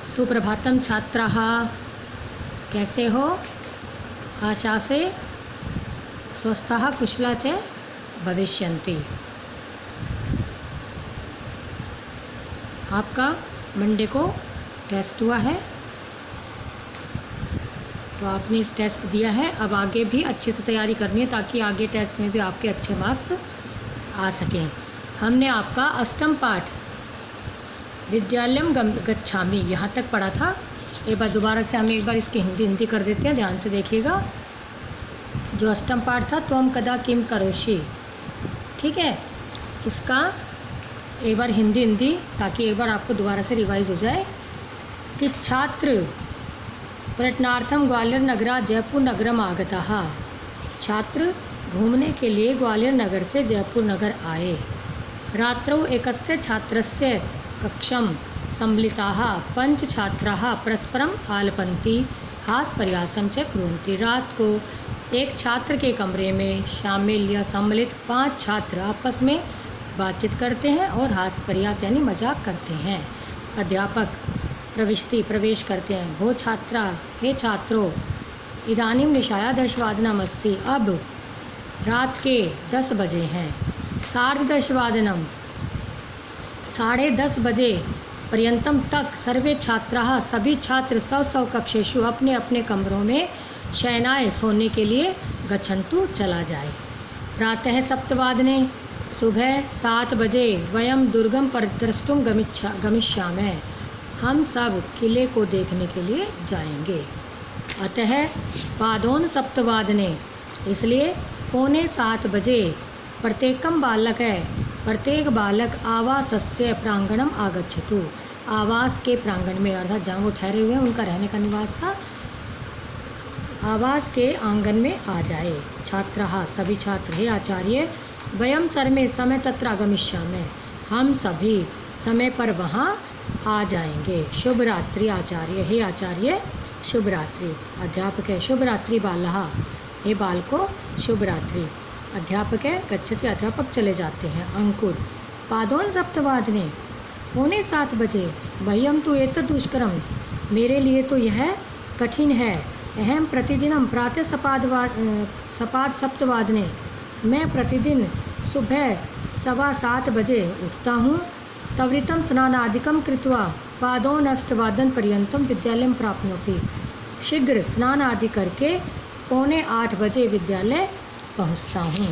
सुप्रभातम छात्राः, कैसे हो? आशा से स्वस्थः कुशला च भविष्यन्ति। आपका मंडे को टेस्ट हुआ है, तो आपने इस टेस्ट दिया है। अब आगे भी अच्छे से तैयारी करनी है ताकि आगे टेस्ट में भी आपके अच्छे मार्क्स आ सकें। हमने आपका अष्टम पाठ विद्यालयम गच्छामि यहाँ तक पढ़ा था। एक बार दोबारा से हम एक बार इसकी हिंदी कर देते हैं, ध्यान से देखिएगा। जो अष्टम पाठ था त्वम कदा किम करोषि, ठीक है, इसका एक बार हिंदी ताकि एक बार आपको दोबारा से रिवाइज हो जाए कि छात्र पर्यटनार्थम ग्वालियर नगरा जयपुर नगरम आगताः, छात्र घूमने के लिए ग्वालियर नगर से जयपुर नगर आए। रात्रौ एकस्य छात्रस्य कक्षं सम्मिलिताः पंच छात्राः परस्परम आलपन्ति हास्यपरिहासं च कुर्वन्ति। रात को एक छात्र के कमरे में शामिल या सम्मिलित 5 छात्र आपस में बातचीत करते हैं और हास्य परिहास यानी मजाक करते हैं। अध्यापक प्रवेश करते हैं। भो छात्रा, हे छात्रों, इदानीं निशाया 10:10 अब रात के 10 बजे हैं। 10:30 10:30 बजे पर्यंतम तक सर्वे छात्राः सभी छात्र सौ कक्षेषु अपने अपने कमरों में शयनाय सोने के लिए गच्छन्तु चला जाए। प्रातः 7:00 सुबह 7 बजे वयम दुर्गम परिदृष्टुम गमिष्यामः, हम सब किले को देखने के लिए जाएंगे। अतः पादोन 7:00 इसलिए 6:45 बजे प्रत्येक बालक आवासस्य प्रांगणम आगच्छतु, आवास के प्रांगण में अर्थात जहाँ वो ठहरे हुए हैं उनका रहने का निवास था, आवास के आंगन में आ जाए। छात्राः सभी छात्र, हे आचार्य, वयम सर्वे समय तत्र आगमिष्यामः, हम सभी समय पर वहाँ आ जाएंगे। शुभ रात्रि आचार्य, हे आचार्य शुभ रात्रि। अध्यापक है शुभ रात्रि बालः, हे बालको शुभ रात्रि। अध्यापक है गच्छति, अध्यापक चले जाते हैं। अंकुर पादोन 7:00 7:45 बजे वयम तो एतत् दुष्करम, मेरे लिए तो यह कठिन है। अहम प्रतिदिनम प्रातः 7:15 मैं प्रतिदिन सुबह 7:15 बजे उठता हूँ। त्वरितं स्नानादिकं कृत्वा पादोन 8:00 पर्यन्तं विद्यालयं प्राप्नोमि, शीघ्र स्नान आदि करके 7:45 बजे विद्यालय पहुँचता हूँ।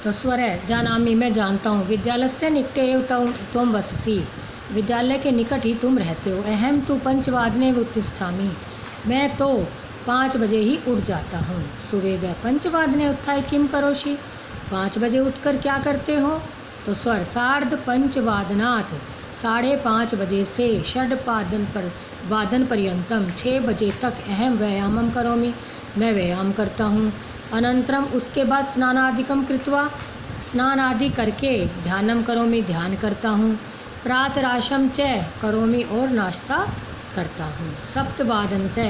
तो स्वर है जानामि, मैं जानता हूँ। विद्यालयस्य निकटे एव त्वं वससि, विद्यालय के निकट ही तुम रहते हो। अहम तु 5:00 उत्तिष्ठामि, मैं तो 5 बजे ही उठ जाता हूँ। सुवेद 5:00 उत्थाय किम करोषि, 5 बजे उठकर क्या करते हो? तो स्वर 5:30 5:30 बजे से 6:00 पर्यंतम 6 बजे तक अहम व्यायामम करोमि, मैं व्यायाम करता हूँ। अनंतरम उसके बाद स्नानादिकम कृत्वा, स्नान आदि करके ध्यानम करोमि, ध्यान करता हूँ। प्रातराशम च करोमि और नाश्ता करता हूँ। 7:00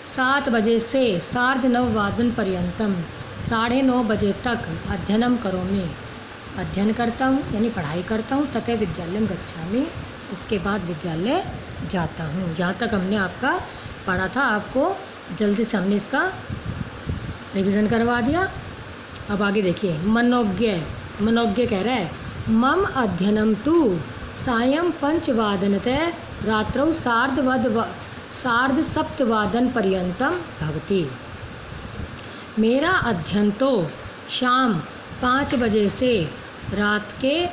7 बजे से 9:30 पर्यंतम 9:30 बजे तक अध्ययनम करोमि, अध्ययन करता हूँ यानी पढ़ाई करता हूँ। तथा विद्यालयम गच्छामि, उसके बाद विद्यालय जाता हूँ। जहाँ तक हमने आपका पढ़ा था आपको जल्दी से हमने इसका रिवीजन करवा दिया। अब आगे देखिए। मनोज्ञ कह रहा है मम अध्ययनम तु सायं 5:15 रात्रौ 7:30 पर्यंतम भवति, मेरा अध्ययन तो शाम 5 बजे से रात के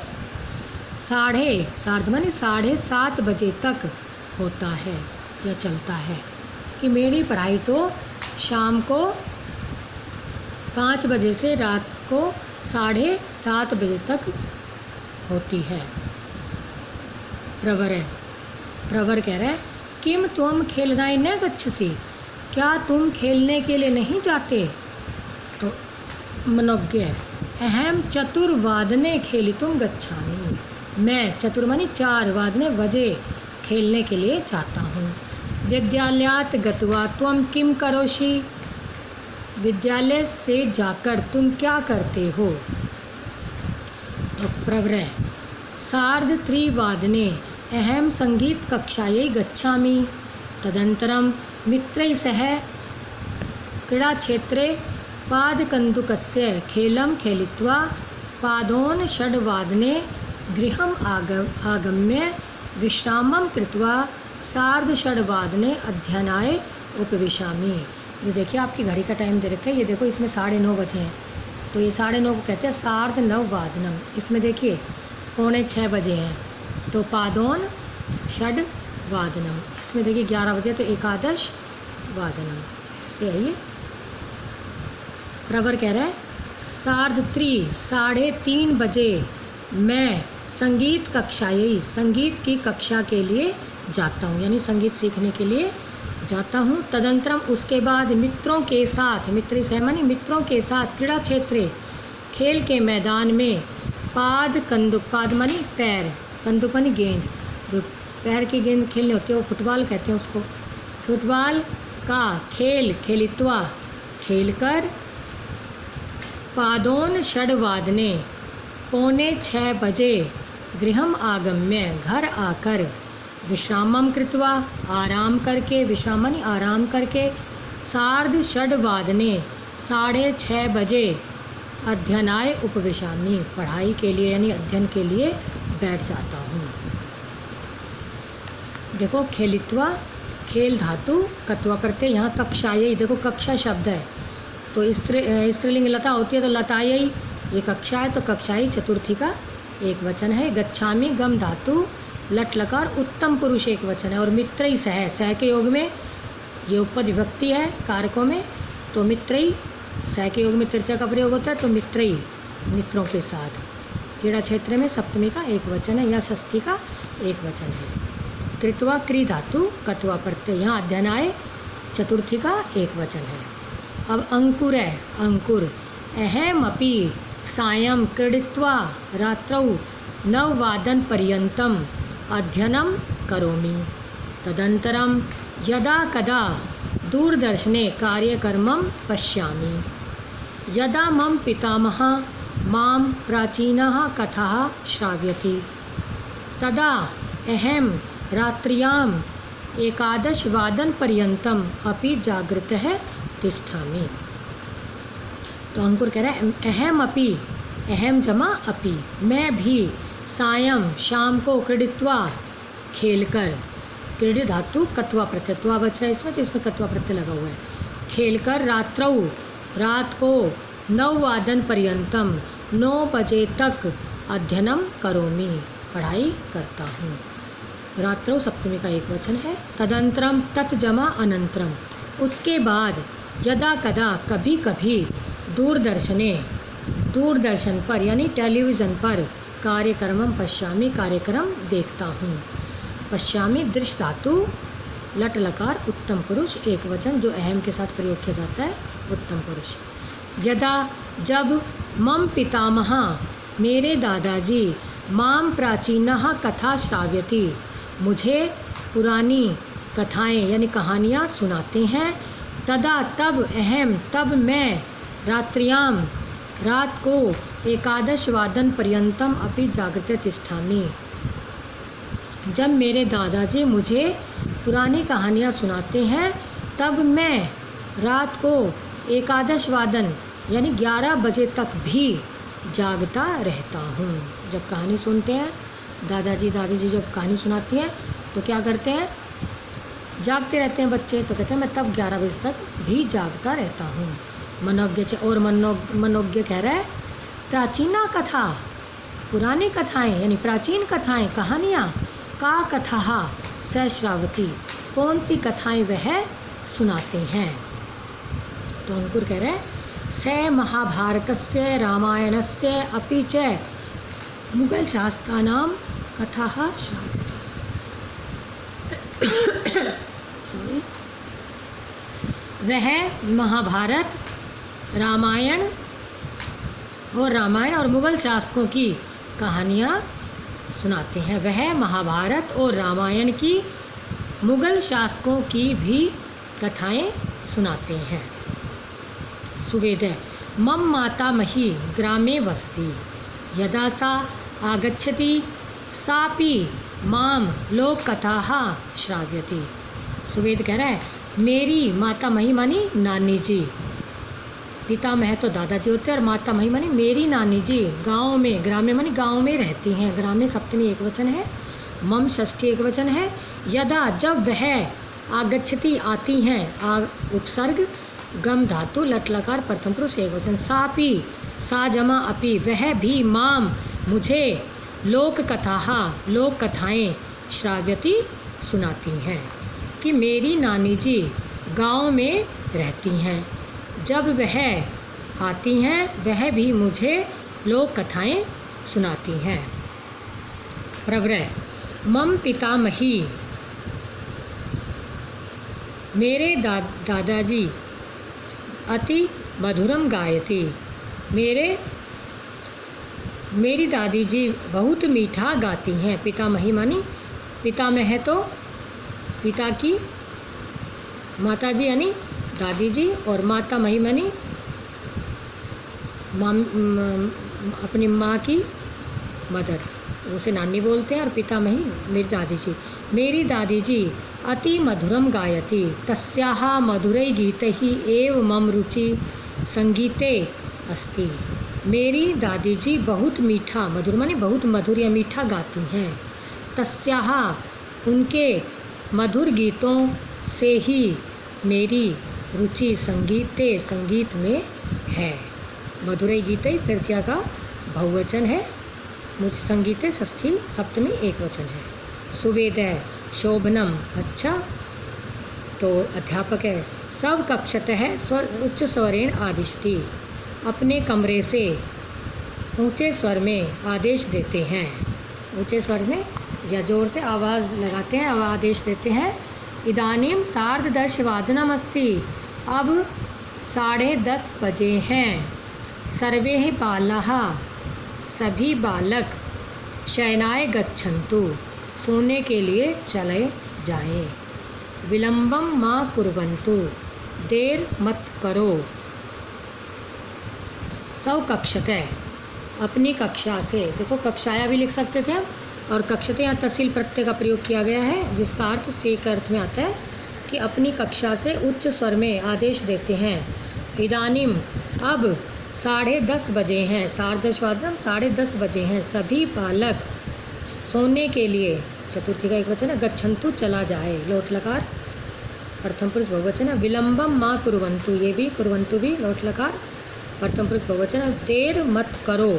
7:30 बजे तक होता है या चलता है, कि मेरी पढ़ाई तो शाम को 5 बजे से रात को 7:30 बजे तक होती है। प्रवर कह रहा है किम त्वम खेलनाय न गच्छसि, क्या तुम खेलने के लिए नहीं जाते? तो मनोज्ञ अहम 4:00 खेलितुम गच्छामि, मैं 4 बजे खेलने के लिए जाता हूँ। विद्यालयात् गत्वा त्वम किम करोषि, विद्यालय से जाकर तुम क्या करते हो? तो प्रवरः सार्धत्रिवादने अहं सङ्गीतकक्षायै गच्छामि। तदनन्तरं मित्रैः सह क्रीडाक्षेत्रे पादकन्दुकस्य खेलं खेलित्वा पादोनषड्वादने गृहम् आगम्य विश्रामं कृत्वा सार्धषड्वादने अध्ययनाय उपविशामि। ये देखिए आपकी घड़ी का टाइम दे रखा है, ये देखो इसमें 9:30 बजे हैं, तो ये 9:30 को कहते हैं सार्धनववादनम। इसमें देखिए 5:45 बजे हैं, तो पादोन षड्वादनम। इसमें देखिए 11 बजे तो एकादश वादनम। ऐसे है ये। प्रवर कह रहा है 3:30 बजे मैं संगीत कक्षाएं संगीत की कक्षा के लिए जाता हूँ, यानी संगीत सीखने के लिए जाता हूँ। तदंतरम उसके बाद मित्रों के साथ, मित्र सहमनी मित्रों के साथ क्रीड़ा क्षेत्र खेल के मैदान में पाद मानी पैर, कंदुक मानी गेंद, जो पैर की गेंद खेलनी होती है वो फुटबॉल कहते हैं उसको, फुटबॉल का खेल खेलित्वा खेलकर पादोन षड्वादने 5:45 बजे गृहम आगम्य घर आकर विश्रामम कृत्वा आराम करके, विश्रामनी आराम करके सार्धषड्वादने 6:30 बजे अध्ययनाय उपविशामि पढ़ाई के लिए यानी अध्ययन के लिए बैठ जाता हूँ। देखो खेलित्वा खेल धातु कत्वा प्रत्यय, यहाँ कक्षाएं, देखो कक्षा शब्द है तो स्त्रीलिंग लता होती है तो लतायई, ये कक्षा है तो कक्षाई चतुर्थी का एक वचन है। गच्छामि गम धातु लट लकार उत्तम पुरुष एक वचन है। और मित्रई सह, सह के योग में ये उपपद विभक्ति है कारकों में, तो मित्रई सह के योग में तृतीया का प्रयोग होता है, तो मित्रई मित्रों के साथ। क्रीड़ा क्षेत्र में सप्तमी का एक वचन है या षष्ठी का एक वचन है। कृत्वा क्री धातु कत्वा प्रत्यय, यहाँ अध्ययनाय चतुर्थी का एक वचन है। अब अंकुर है, अंकुर अहमपि सायं क्रीडित्वा रात्रौ 9 पर्यन्तम अध्ययनं करोमि। तदनन्तरं यदा कदा दूरदर्शने कार्यक्रमं पश्यामि। यदा मम पितामहः मां प्राचीनाः कथाः श्रावयति तदा अहं रात्र्याम् 11 पर्यन्तम् अपि जागृतः तिष्ठामि। तो अंकुर कह रहा है अहम अपि, अहम जमा अपि, मैं भी सायं शाम को क्रीडित्वा खेलकर, क्रीडि धातु कत्वा प्रत्यय त्वा बच रहा है इसमें, तो इसमें कत्वा प्रत्यय लगा हुआ है। खेलकर रात्रौ रात को 9 पर्यन्तम 9 बजे तक अध्ययनम करोमि पढ़ाई करता हूँ। रात्रौ सप्तमी का एक वचन है। तदंतरम तत् जमा अनंतरम, उसके बाद यदा कदा कभी कभी दूरदर्शने, दूरदर्शन पर यानी टेलीविज़न पर कार्यक्रमम पश्यामि कार्यक्रम देखता हूँ। पश्यामि दृश्य धातु लट लकार उत्तम पुरुष एक वचन जो अहम के साथ प्रयोग किया जाता है उत्तम पुरुष। यदा जब मम पितामह मेरे दादाजी माम प्राचीनः कथा श्राव्यति मुझे पुरानी कथाएं यानी कहानियाँ सुनाते हैं। तदा तब अहम तब मैं रात्र्याम रात को 11 पर्यन्तम अपि जागृत तिष्ठामि, जब मेरे दादाजी मुझे पुरानी कहानियाँ सुनाते हैं तब मैं रात को 11 यानी 11 बजे तक भी जागता रहता हूँ। जब कहानी सुनते हैं दादाजी दादी जब कहानी सुनाती हैं तो क्या करते हैं, जागते रहते हैं बच्चे, तो कहते हैं मैं तब 11 बजे तक भी जागता रहता हूँ। मनोज्ञ और मनोज्ञ कह रहा है प्राचीना कथा, पुरानी कथाएं यानी प्राचीन कथाएं कहानियाँ, का कथा स श्रावती, कौन सी कथाएं वह सुनाते हैं। तो अंकुर कह रहे हैं स महाभारतस्य रामायणस्य अपि च मुगल शासकानां कथा श्रावती। सॉरी, वह महाभारत रामायण और मुगल शासकों की कहानियाँ सुनाते हैं। वह महाभारत और रामायण की मुगल शासकों की भी कथाएं सुनाते हैं। सुवेद मम मातामही ग्रामे वसति, यदा सा आगच्छति सापि माम लोककथाः श्राव्यति। सुवेद कह रहा है मेरी माता मही मानी नानी जी, पितामह तो दादाजी होते हैं और माता मही मानी मेरी नानी जी गाँव में, ग्राम्य मानी गाँव में रहती हैं। ग्राम्य सप्तमी एक वचन है, मम षष्ठी एक वचन है। यदा जब वह आगच्छति आती हैं, उपसर्ग गम धातु लट लकार प्रथम पुरुष एक वचन। सापि सा जमा अपि वह भी माम मुझे लोक कथाः लोक कथाएँ श्राव्यति सुनाती हैं कि मेरी नानी जी गांव में रहती हैं। जब वह आती हैं वह भी मुझे लोक कथाएँ सुनाती हैं। प्रवरय मम पितामही मेरे दादाजी अति मधुरम गायती, मेरी दादी जी बहुत मीठा गाती हैं। पितामही मानी पितामह तो पिता की माता जी यानी दादी जी, और माता मही मानी अपनी माँ की मदर, उसे नानी बोलते हैं, और पितामही मेरी दादी जी अति मधुरम गायति तस्याः मधुरै गीतैः एव मम रुचि संगीते अस्ति। मेरी दादी जी बहुत मीठा, मधुर माने बहुत मधुर या मीठा गाती हैं। तस्याः उनके मधुर गीतों से ही मेरी रुचि संगीते संगीत में है। मधुरै गीते तृतीया का बहुवचन है, मुझे संगीते षष्ठी सप्तमी एक वचन है। सुवेद है शोभनम अच्छा, तो अध्यापक है। सब कक्षतः उच्च स्वरेण आदिशति अपने कमरे से ऊंचे स्वर में आदेश देते हैं। ऊंचे स्वर में या जोर से आवाज़ लगाते हैं, आदेश देते हैं। इदानीम 10:30 अस्ति अब 10:30 बजे हैं। सर्वे बालाः सभी बालक शयनाय गच्छन्तु सोने के लिए चले जाएं। विलंबम मा कुर्वन्तु देर मत करो। सौ कक्षतः अपनी कक्षा से, देखो कक्षाया भी लिख सकते थे हम, और कक्षते यहाँ तहसील प्रत्यय का प्रयोग किया गया है जिसका अर्थ से के अर्थ में आता है कि अपनी कक्षा से उच्च स्वर में आदेश देते हैं। इदानीम अब 10:30 बजे हैं, 10:30 बजे हैं। सभी बालक सोने के लिए, चतुर्थी का एक वचन है, गच्छन्तु चला जाए, लोट लकार प्रथम पुरुष बहुवचन है। विलंबम माँ कुर्वन्तु, ये भी कुर्वन्तु भी लोट लकार प्रथम पुरुष बहुवचन है। देर मत करो।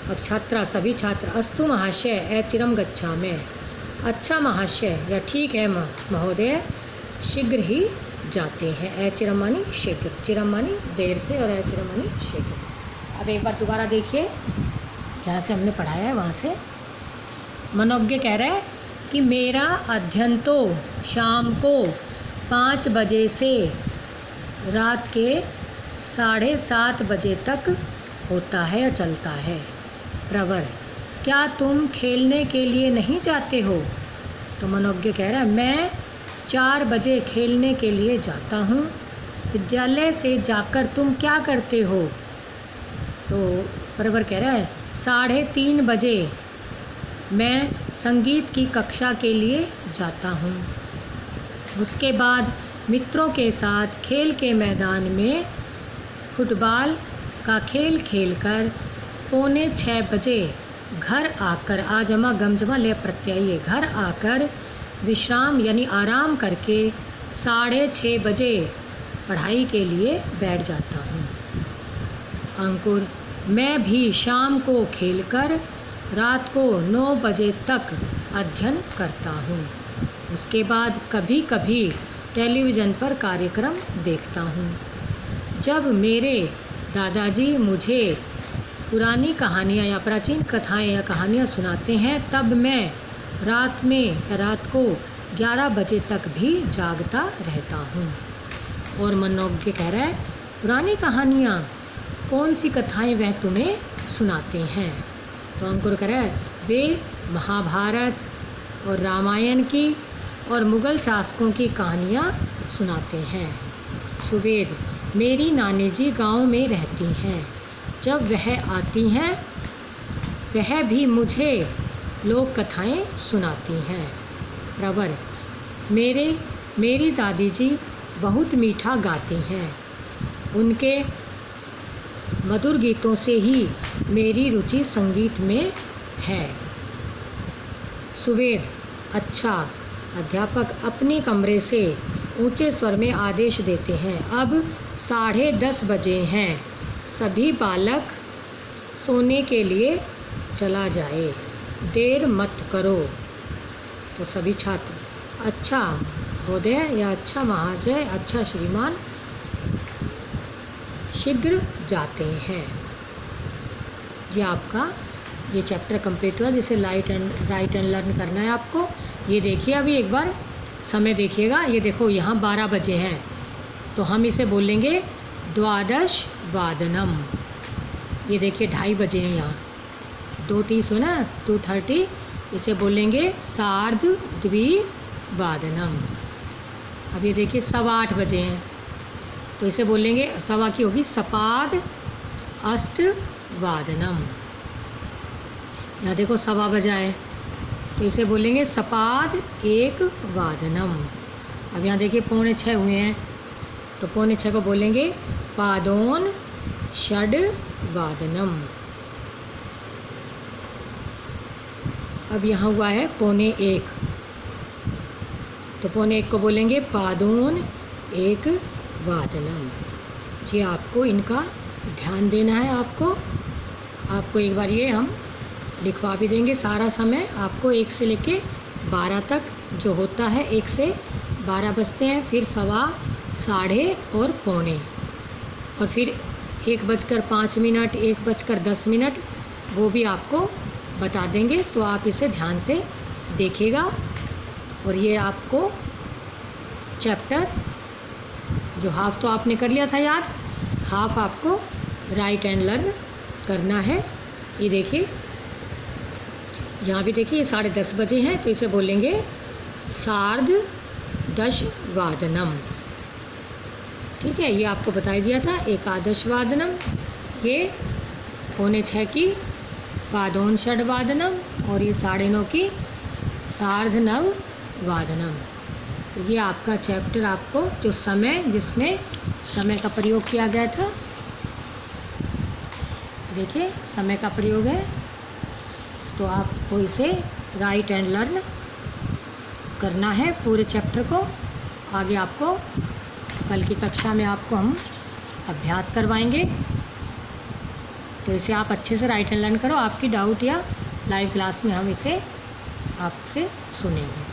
अब छात्रा सभी छात्र अस्तु महाशय अचिरम गच्छामि, अच्छा महाशय या ठीक है महोदय शीघ्र ही जाते हैं। अचिरम मानी शीघ्र, चिरम मानी देर से, और अचिरम मानी शीघ्र। अब एक बार दोबारा देखिए जहाँ से हमने पढ़ाया है वहाँ से। मनोज्ञ कह रहा है कि मेरा अध्ययन तो शाम को 5 बजे से रात के 7:30 बजे तक होता है या चलता है। प्रवर क्या तुम खेलने के लिए नहीं जाते हो? तो मनोज्ञ कह रहा है मैं 4 बजे खेलने के लिए जाता हूँ। विद्यालय से जाकर तुम क्या करते हो? तो प्रवर कह रहा है 3:30 बजे मैं संगीत की कक्षा के लिए जाता हूँ। उसके बाद मित्रों के साथ खेल के मैदान में फुटबॉल का खेल खेलकर 5:45 बजे घर आकर, आ जमा गम जमा ले प्रत्यय, घर आकर विश्राम यानी आराम करके 6:30 बजे पढ़ाई के लिए बैठ जाता हूँ। अंकुर मैं भी शाम को खेलकर रात को 9 बजे तक अध्ययन करता हूँ। उसके बाद कभी कभी टेलीविज़न पर कार्यक्रम देखता हूँ। जब मेरे दादाजी मुझे पुरानी कहानियाँ या प्राचीन कथाएँ या कहानियाँ सुनाते हैं तब मैं रात को 11 बजे तक भी जागता रहता हूँ। और मनोज्ञ कह रहा है पुरानी कहानियाँ कौन सी कथाएँ वह तुम्हें सुनाते हैं? तो अंकुर कह रहा है वे महाभारत और रामायण की और मुग़ल शासकों की कहानियाँ सुनाते हैं। सुवेद मेरी नानी जी गाँव में रहती हैं। जब वह आती हैं वह भी मुझे लोक कथाएँ सुनाती हैं। प्रवर, मेरी दादी जी बहुत मीठा गाती हैं। उनके मधुर गीतों से ही मेरी रुचि संगीत में है। सुवेद, अच्छा। अध्यापक अपने कमरे से ऊंचे स्वर में आदेश देते हैं, अब 10:30 बजे हैं, सभी बालक सोने के लिए चला जाए, देर मत करो। तो सभी छात्र, अच्छा महोदय या अच्छा महाशय, अच्छा श्रीमान, शीघ्र जाते हैं। ये आपका ये चैप्टर कंप्लीट हुआ, जिसे राइट एंड लर्न करना है आपको। ये देखिए अभी एक बार समय देखिएगा, ये देखो यहाँ 12 बजे हैं, तो हम इसे बोलेंगे 12 वादनम। ये देखिए 2:30 बजे हैं यहाँ, 2:30 हो ना, 2:30, इसे बोलेंगे 2:30 वादनम। अब ये देखिए 8:15 बजे हैं, तो इसे बोलेंगे, सवा की होगी 7:08 वादनम। यहाँ देखो 1:15 बजा है, तो इसे बोलेंगे 7:01 वादनम। अब यहाँ देखिए 5:45 हुए हैं, तो 5:45 को बोलेंगे पादोन षड वादनम। अब यहाँ हुआ है 5:45, तो 5:45 को बोलेंगे पादोन 1 वादनम। ये आपको इनका ध्यान देना है। आपको एक बार ये हम लिखवा भी देंगे सारा समय आपको, 1 से लेके 12 तक जो होता है, 1 से 12 बजते हैं, फिर 1:15, 1:30 और 5:45, और फिर 1:05, 1:10, वो भी आपको बता देंगे, तो आप इसे ध्यान से देखिएगा। और ये आपको चैप्टर जो हाफ तो आपने कर लिया था याद, हाफ आपको राइट एंड लर्न करना है। ये देखिए यहाँ भी देखिए ये 10:30 बजे हैं, तो इसे बोलेंगे 10:30 वादनम। ठीक है, ये आपको बता दिया था 11 वादनम, ये 5:45 की पादोन षड वादनम, और ये 9:30 की 9:30 वादनम। तो ये आपका चैप्टर आपको जो समय, जिसमें समय का प्रयोग किया गया था, देखिए समय का प्रयोग है, तो आपको इसे राइट एंड लर्न करना है पूरे चैप्टर को। आगे आपको कल की कक्षा में आपको हम अभ्यास करवाएंगे, तो इसे आप अच्छे से राइट एंड लर्न करो। आपकी डाउट या लाइव क्लास में हम इसे आपसे सुनेंगे।